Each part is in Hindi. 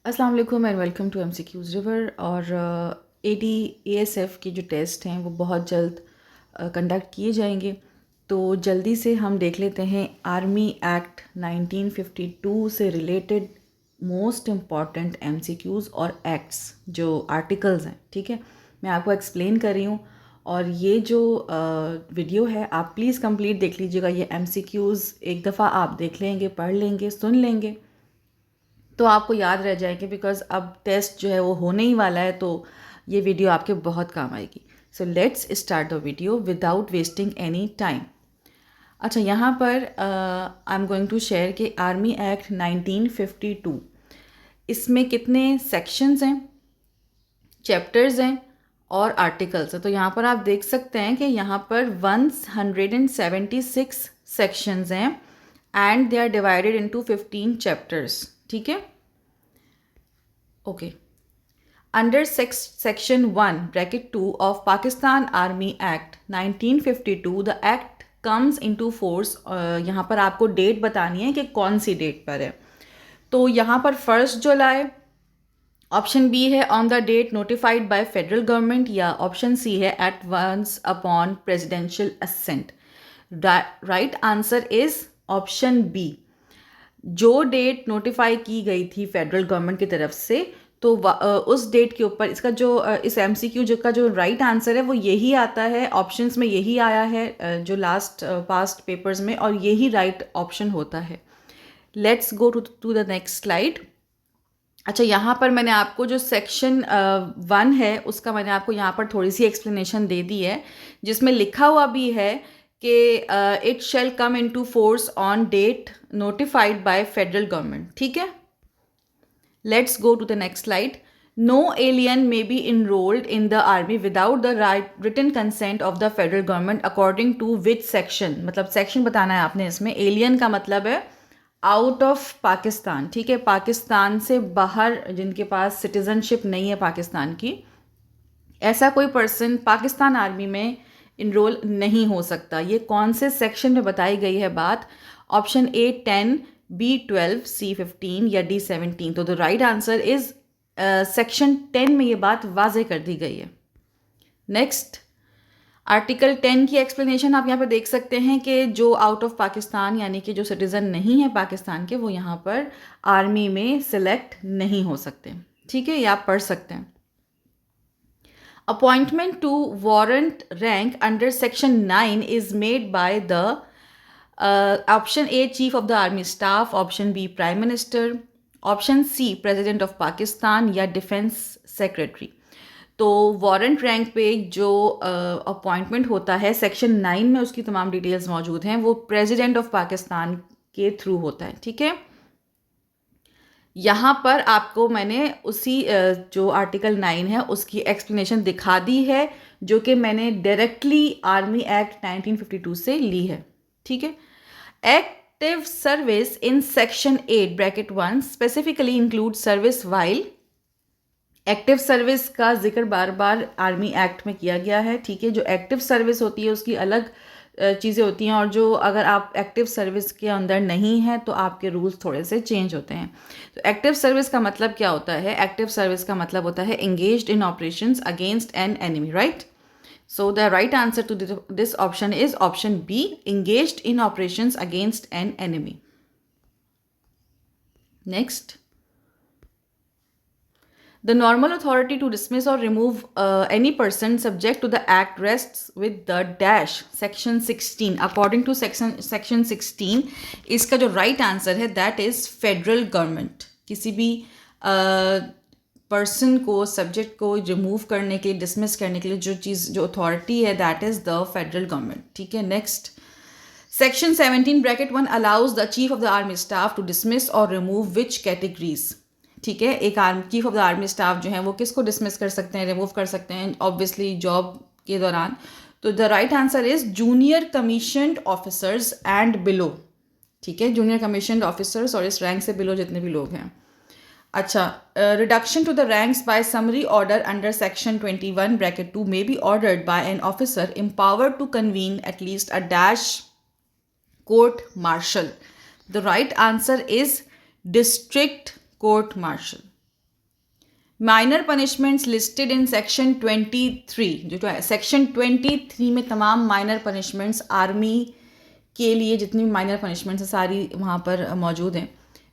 अस्सलाम वालेकुम and welcome to MCQs river. और एडी एएसएफ के जो टेस्ट हैं वो बहुत जल्द कंडक्ट किए जाएंगे। तो जल्दी से हम देख लेते हैं आर्मी एक्ट 1952 से रिलेटेड मोस्ट इम्पॉर्टेंट एमसीक्यूज़ और एक्ट्स जो आर्टिकल्स हैं। ठीक है, मैं आपको एक्सप्लेन कर रही हूँ और ये जो वीडियो है आप प्लीज़ कंप्लीट देख लीजिएगा। ये एमसीक्यूज़ एक दफ़ा आप देख लेंगे, पढ़ लेंगे, सुन लेंगे तो आपको याद रह जाएगी, बिकॉज अब टेस्ट जो है वो होने ही वाला है, तो ये वीडियो आपके बहुत काम आएगी। So let's start the video without wasting any time. अच्छा, यहाँ पर I am going to share कि आर्मी एक्ट 1952 इसमें कितने सेक्शंस हैं, चैप्टर्स हैं और आर्टिकल्स हैं। तो यहाँ पर आप देख सकते हैं कि यहाँ पर 176 सेक्शंस हैं and they are divided into 15 chapters. ठीक है, okay. Under section 1 bracket 2 of Pakistan army act 1952 the act comes into force. यहाँ पर आपको डेट बतानी है कि कौन सी डेट पर है। तो यहाँ पर 1 जुलाई, ऑप्शन बी है on the date notified by federal government, या ऑप्शन सी है at once upon presidential assent. Right answer is option B. जो डेट नोटिफाई की गई थी फेडरल गवर्नमेंट की तरफ से, तो उस डेट के ऊपर इसका जो इस एमसीक्यू जो का जो राइट आंसर है वो यही आता है। ऑप्शंस में यही आया है जो लास्ट पास्ट पेपर्स में, और यही राइट ऑप्शन होता है। Let's go to the next slide. अच्छा, यहाँ पर मैंने आपको जो सेक्शन 1 है उसका मैंने आपको यहाँ पर थोड़ी सी एक्सप्लेनेशन दे दी है, जिसमें लिखा हुआ भी है कि it shall come into force on date notified by federal government. ठीक है, let's go to the next slide. No alien may be enrolled in the army without the written consent of the federal government according to which section. मतलब सेक्शन बताना है आपने इसमें। एलियन का मतलब है आउट ऑफ पाकिस्तान। ठीक है, पाकिस्तान से बाहर जिनके पास सिटीजनशिप नहीं है पाकिस्तान की, ऐसा कोई पर्सन पाकिस्तान आर्मी में इनरोल नहीं हो सकता। ये कौन से सेक्शन में बताई गई है बात? ऑप्शन ए 10, बी 12, सी 15 या डी 17। तो the right answer is section 10 में ये बात वाजे कर दी गई है। नेक्स्ट, आर्टिकल 10 की एक्सप्लेनेशन आप यहाँ पर देख सकते हैं कि जो आउट ऑफ पाकिस्तान यानी कि जो सिटीज़न नहीं है पाकिस्तान के, वो यहाँ पर आर्मी में सिलेक्ट नहीं हो सकते। ठीक है, ये आप पढ़ सकते हैं। Appointment to warrant rank under section 9 is made by the option A chief of the army staff, option B prime minister, option C president of Pakistan या डिफेंस सेक्रेटरी। तो वारंट रैंक पे जो अपॉइंटमेंट होता है सेक्शन 9 में, उसकी तमाम डिटेल्स मौजूद हैं, वो प्रेसिडेंट ऑफ पाकिस्तान के थ्रू होता है। ठीक है, यहाँ पर आपको मैंने उसी जो आर्टिकल 9 है उसकी एक्सप्लेनेशन दिखा दी है, जो कि मैंने डायरेक्टली आर्मी एक्ट 1952 से ली है। ठीक है, active service in section 8 bracket 1 specifically include service while. Active service का जिक्र बार बार आर्मी एक्ट में किया गया है। ठीक है, जो एक्टिव सर्विस होती है उसकी अलग चीज़ें होती हैं, और जो अगर आप एक्टिव सर्विस के अंदर नहीं हैं तो आपके रूल्स थोड़े से चेंज होते हैं। तो एक्टिव सर्विस का मतलब क्या होता है? एक्टिव सर्विस का मतलब होता है engaged in operations against an enemy. Right, so the right answer to this option is option B, engaged in operations against an enemy. Next, the normal authority to dismiss or remove any person subject to the act rests with the dash section 16 according to section 16। इसका जो right answer है that is federal government। किसी भी पर्सन को, सब्जेक्ट को रिमूव करने के लिए, डिसमिस करने के लिए जो चीज़, जो अथॉरिटी है, that is the federal government. ठीक है, next, section 17 bracket 1 allows the chief of the army staff to dismiss और रिमूव विच कैटेगरीज। ठीक है, एक chief of the army staff जो है वो किसको डिसमिस कर सकते हैं, रिमूव कर सकते हैं? ऑब्वियसली जॉब के दौरान। तो the right answer is junior commissioned officers and below. ठीक है, जूनियर कमीशन्ड ऑफिसर्स और इस रैंक से बिलो जितने भी लोग हैं। अच्छा, reduction to the ranks by summary order under section 21 bracket 2 may be ordered by an officer empowered to convene at least a dash court martial. The right answer is district court martial. Minor punishments listed in section 23, जो है सेक्शन 23 में तमाम माइनर पनिशमेंट्स आर्मी के लिए जितनी भी माइनर पनिशमेंट्स हैं सारी वहाँ पर मौजूद हैं.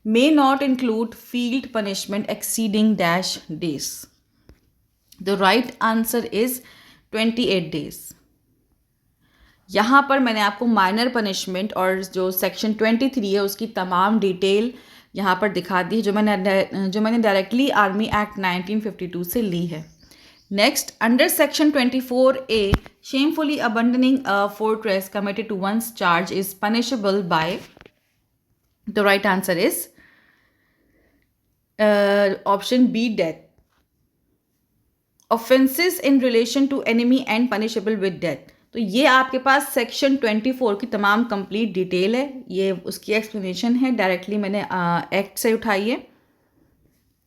May not include field punishment exceeding dash days. The right answer is 28 days. यहाँ पर मैंने आपको माइनर पनिशमेंट और जो सेक्शन 23 है उसकी तमाम डिटेल यहाँ पर दिखा दी जो मैंने डायरेक्टली आर्मी एक्ट 1952 से ली है. Next, under section 24A, shamefully abandoning a fortress committed to one's charge is punishable by. The right answer is option B, death. Offences in relation to enemy and punishable with death. तो ये आपके पास सेक्शन 24 की तमाम कंप्लीट डिटेल है, ये उसकी एक्सप्लेनेशन है, डायरेक्टली मैंने एक्ट से उठाई है.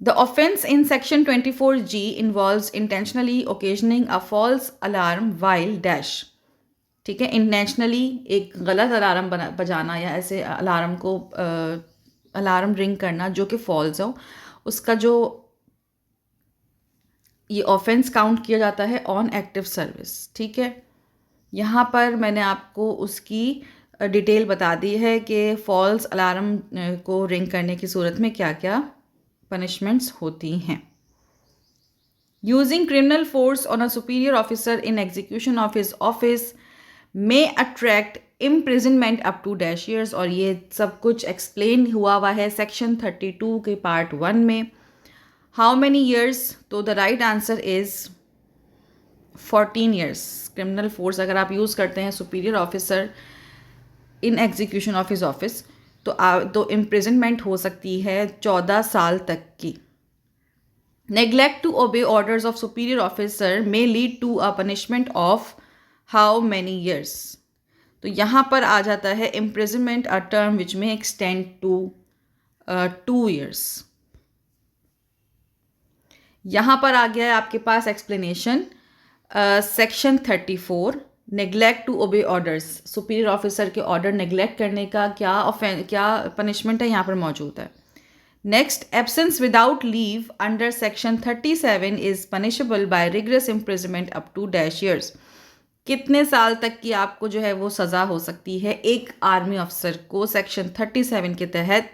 The offence in section 24G involves intentionally occasioning a false alarm while dash. ठीक है, इंटेंशनली एक गलत अलार्म बजाना या ऐसे अलार्म को अलार्म रिंग करना जो कि फॉल्स हो, उसका जो ये ऑफेंस काउंट किया जाता है ऑन एक्टिव सर्विस. ठीक है, यहाँ पर मैंने आपको उसकी डिटेल बता दी है कि फॉल्स अलार्म को रिंग करने की सूरत में क्या क्या पनिशमेंट्स होती हैं. Using criminal force on a superior officer in execution of his office may attract imprisonment up to dash years. और ये सब कुछ एक्सप्लेन हुआ है सेक्शन 32 के पार्ट 1 में. How many years? तो the right answer is 14 years. Criminal force अगर आप यूज़ करते हैं superior officer in execution of his office तो इम्प्रिजनमेंट हो सकती है 14 साल तक की. Neglect to obey orders of superior officer may lead to a punishment of how many years. तो यहाँ पर आ जाता है इम्प्रिजनमेंट अ टर्म विच में एक्सटेंड टू 2 years. यहाँ पर आ गया है आपके पास explanation. Section 34, neglect to obey orders, superior officer के ऑर्डर नेग्लेक्ट करने का क्या पनिशमेंट है यहाँ पर मौजूद है. Next, absence without leave under section 37 is punishable by rigorous imprisonment up to dash years. कितने साल तक की आपको जो है वो सज़ा हो सकती है एक आर्मी अफसर को सेक्शन 37 के तहत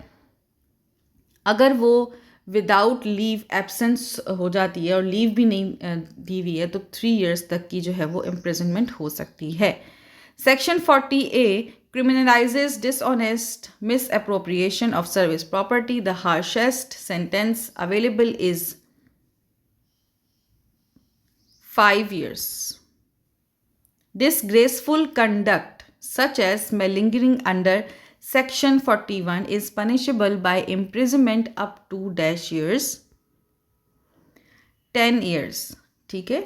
अगर वो विदाउट लीव एब्सेंस हो जाती है और लीव भी नहीं दी हुई है तो 3 years तक की जो है वो इम्प्रिजनमेंट हो सकती है. Section 40A criminalizes dishonest misappropriation of service property. The harshest sentence available is 5 years. Disgraceful conduct such as malingering under Section 41 is punishable by imprisonment up to dash years, 10 years. ठीक है,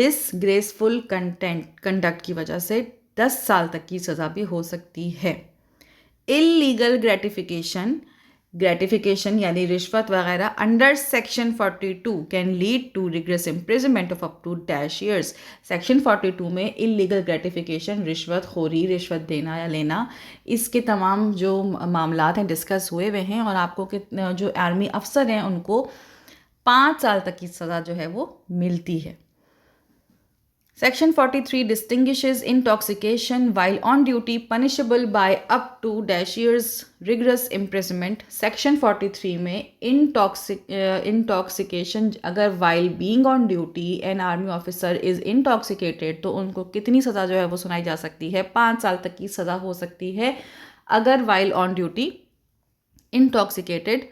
डिसग्रेसफुल कंडक्ट की वजह से 10 साल तक की सज़ा भी हो सकती है. इलीगल ग्रेटिफिकेशन यानी रिश्वत वगैरह under section 42 can lead to rigorous imprisonment of up to dash years. Section 42 में इलीगल ग्रेटिफिकेशन, रिश्वत खोरी, रिश्वत देना या लेना, इसके तमाम जो मामलात हैं डिस्कस हुए हुए हैं और आपको जो आर्मी अफसर हैं उनको 5 साल तक की सज़ा जो है वो मिलती है. Section 43 distinguishes intoxication while on duty punishable by up to dash years rigorous imprisonment. Section 43 में intoxication अगर while being on duty an army officer is intoxicated तो उनको कितनी सज़ा जो है वो सुनाई जा सकती है? 5 साल तक की सज़ा हो सकती है अगर while on duty intoxicated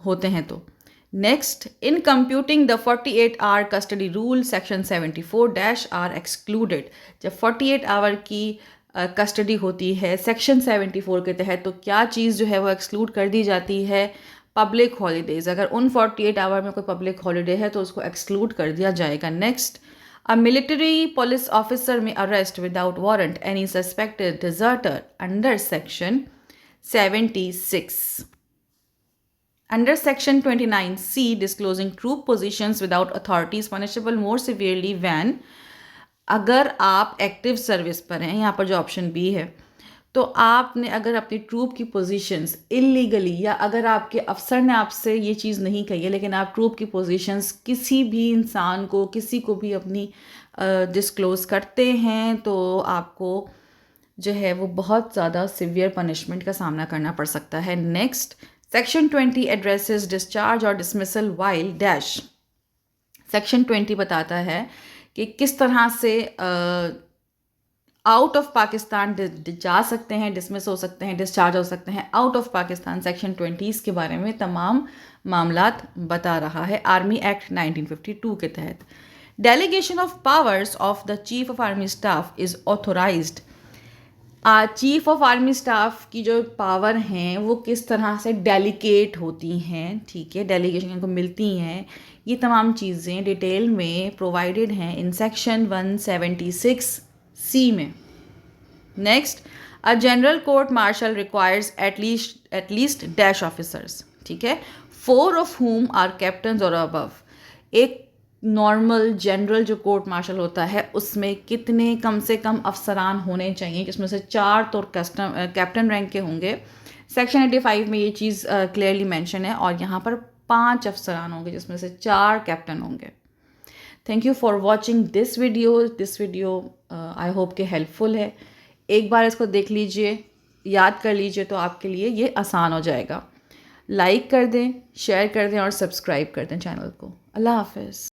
होते हैं तो. Next, in computing the 48-hour custody rule, section 74 are excluded. जब 48 hour की कस्टडी होती है सेक्शन 74 के तहत तो क्या चीज़ जो है वो एक्सक्लूड कर दी जाती है? Public holidays. अगर उन 48 आवर में कोई पब्लिक हॉलीडे है तो उसको एक्सक्लूड कर दिया जाएगा. Next, a military police officer may arrest without warrant any suspected deserter under section 76. Under section 29C, disclosing troop positions without authority is punishable more severely when अगर आप एक्टिव सर्विस पर हैं, यहाँ पर जो ऑप्शन बी है, तो आपने अगर अपनी ट्रूप की पोजीशंस इलीगली, या अगर आपके अफसर ने आपसे ये चीज़ नहीं कही है लेकिन आप ट्रूप की पोजीशंस किसी भी इंसान को, किसी को भी अपनी डिस्क्लोज़ करते हैं, तो आपको जो है वो बहुत ज़्यादा सिवियर पनिशमेंट का सामना करना पड़ सकता है। नेक्स्ट, सेक्शन 20 एड्रेसेस डिस्चार्ज और डिसमिसल वाइल डैश। सेक्शन 20 बताता है कि किस तरह से आउट ऑफ पाकिस्तान जा सकते हैं, डिसमिस हो सकते हैं, डिस्चार्ज हो सकते हैं आउट ऑफ पाकिस्तान। सेक्शन 20 के बारे में तमाम मामलात बता रहा है आर्मी एक्ट 1952 के तहत। Delegation of powers of the chief of army staff is authorised. Chief of army staff की जो पावर हैं वो किस तरह से डेलीगेट होती हैं, ठीक है, डेलीगेशन को मिलती हैं, ये तमाम चीज़ें डिटेल में प्रोवाइडेड हैं इन सेक्शन 176C में। Next, a general court martial requires at least dash officers, ठीक है, 4 ऑफ हुम आर कैप्टन्स और अबव। एक नॉर्मल जनरल जो कोर्ट मार्शल होता है उसमें कितने कम से कम अफसरान होने चाहिए, जिसमें से 4 तो कैप्टन रैंक के होंगे। सेक्शन 85 में ये चीज़ क्लियरली मेंशन है, और यहाँ पर 5 अफसरान होंगे जिसमें से 4 कैप्टन होंगे। Thank you for watching this video. I hope के हेल्पफुल है। एक बार इसको देख लीजिए, याद कर लीजिए, तो आपके लिए ये आसान हो जाएगा। लाइक कर दें, शेयर कर दें और सब्सक्राइब कर दें चैनल को। अल्लाह हाफ़िज़।